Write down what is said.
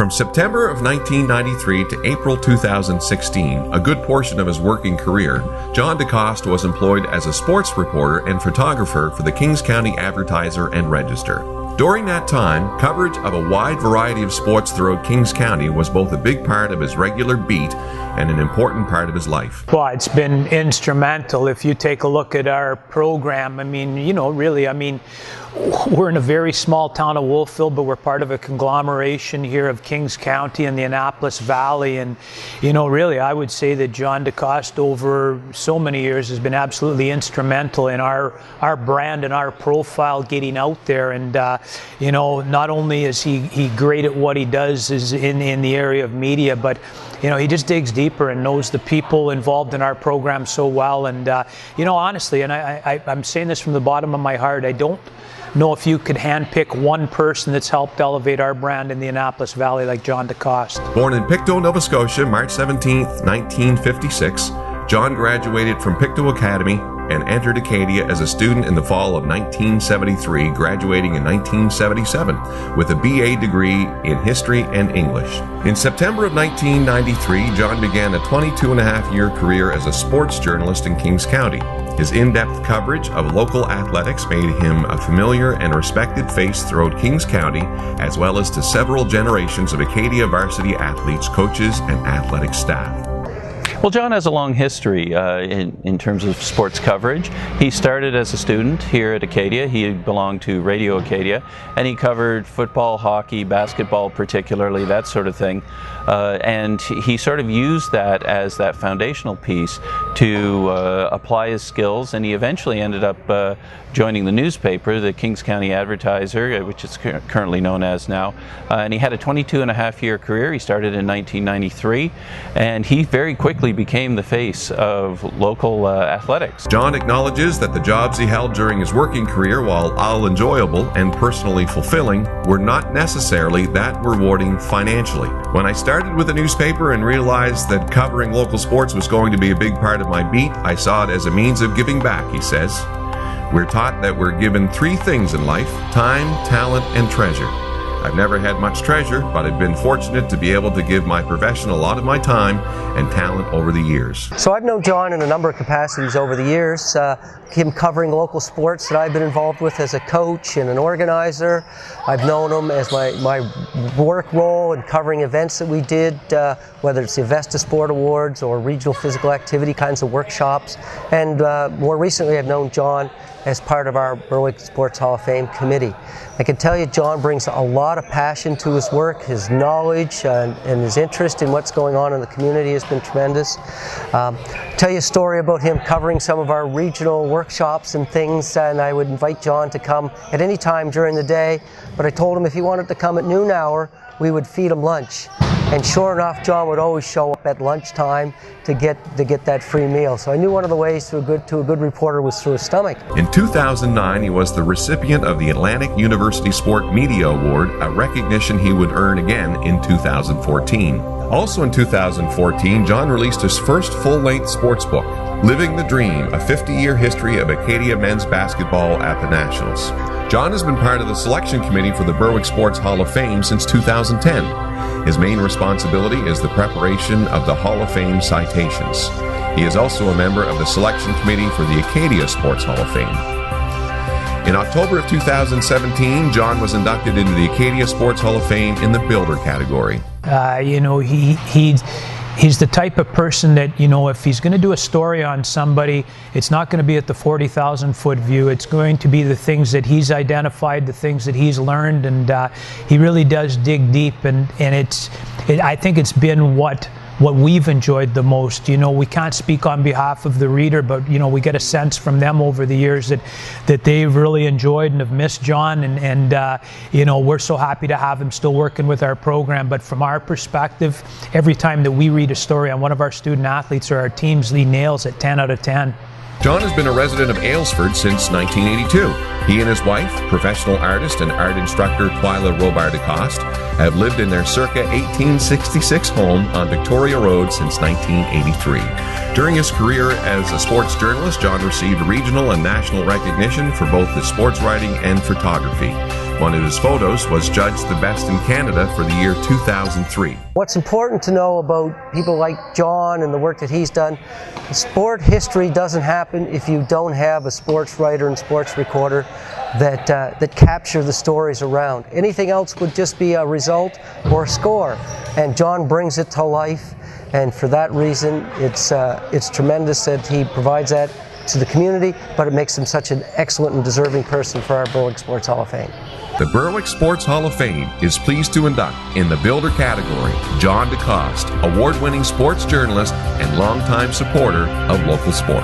From September of 1993 to April 2016, a good portion of his working career, John Decoste was employed as a sports reporter and photographer for the Kings County Advertiser and Register. During that time, coverage of a wide variety of sports throughout Kings County was both a big part of his regular beat and an important part of his life. Well, it's been instrumental. If you take a look at our program, we're in a very small town of Wolfville, but we're part of a conglomeration here of Kings County and the Annapolis Valley. And, I would say that John Decoste over so many years has been absolutely instrumental in our brand and our profile getting out there. And, not only is he great at what he does is in the area of media, but he just digs deeper and knows the people involved in our program so well. And, honestly, and I'm saying this from the bottom of my heart, I don't know if you could handpick one person that's helped elevate our brand in the Annapolis Valley like John Decoste. Born in Pictou, Nova Scotia, March 17, 1956, John graduated from Pictou Academy and entered Acadia as a student in the fall of 1973, graduating in 1977 with a BA degree in History and English. In September of 1993, John began a 22-and-a-half-year career as a sports journalist in Kings County. His in-depth coverage of local athletics made him a familiar and respected face throughout Kings County, as well as to several generations of Acadia varsity athletes, coaches, and athletic staff. Well, John has a long history in terms of sports coverage. He started as a student here at Acadia. He belonged to Radio Acadia, and he covered football, hockey, basketball particularly, that sort of thing. And he sort of used that as that foundational piece to apply his skills, and he eventually ended up joining the newspaper, the Kings County Advertiser, which is currently known as now. And he had a 22-and-a-half-year career. He started in 1993, and he very quickly became the face of local athletics. John acknowledges that the jobs he held during his working career, while all enjoyable and personally fulfilling, were not necessarily that rewarding financially. When I started with the newspaper and realized that covering local sports was going to be a big part of my beat, I saw it as a means of giving back, he says. We're taught that we're given three things in life: time, talent, and treasure. I've never had much treasure, but I've been fortunate to be able to give my profession a lot of my time and talent over the years. So I've known John in a number of capacities over the years. Him covering local sports that I've been involved with as a coach and an organizer. I've known him as my work role in covering events that we did, whether it's the Avesta Sport Awards or regional physical activity kinds of workshops. And more recently I've known John as part of our Berwick Sports Hall of Fame committee. I can tell you John brings a lot of passion to his work. His knowledge and his interest in what's going on in the community has been tremendous. Tell you a story about him covering some of our regional workshops and things, and I would invite John to come at any time during the day, but I told him if he wanted to come at noon hour, we would feed him lunch. And sure enough, John would always show up at lunchtime to get that free meal. So I knew one of the ways to a good reporter was through his stomach. In 2009, he was the recipient of the Atlantic University Sport Media Award, a recognition he would earn again in 2014. Also in 2014, John released his first full-length sports book, Living the Dream, a 50-year history of Acadia men's basketball at the Nationals. John has been part of the selection committee for the Berwick Sports Hall of Fame since 2010. His main responsibility is the preparation of the Hall of Fame citations. He is also a member of the selection committee for the Acadia Sports Hall of Fame. In October of 2017, John was inducted into the Acadia Sports Hall of Fame in the Builder category. He's the type of person that, if he's going to do a story on somebody, it's not going to be at the 40,000-foot view. It's going to be the things that he's identified, the things that he's learned, and he really does dig deep. And I think it's been what we've enjoyed the most. We can't speak on behalf of the reader, but we get a sense from them over the years that they've really enjoyed and have missed John, and we're so happy to have him still working with our program. But from our perspective, every time that we read a story on one of our student athletes or our teams, he nails it 10 out of 10. John has been a resident of Aylesford since 1982. He and his wife, professional artist and art instructor Twyla Robar Decoste, have lived in their circa 1866 home on Victoria Road since 1983. During his career as a sports journalist, John received regional and national recognition for both his sports writing and photography. One of his photos was judged the best in Canada for the year 2003. What's important to know about people like John and the work that he's done, sport history doesn't happen if you don't have a sports writer and sports recorder that capture the stories around. Anything else would just be a result or a score, and John brings it to life, and for that reason it's tremendous that he provides that to the community, but it makes him such an excellent and deserving person for our Berwick Sports Hall of Fame. The Berwick Sports Hall of Fame is pleased to induct in the Builder category John Decoste, award-winning sports journalist and longtime supporter of local sport.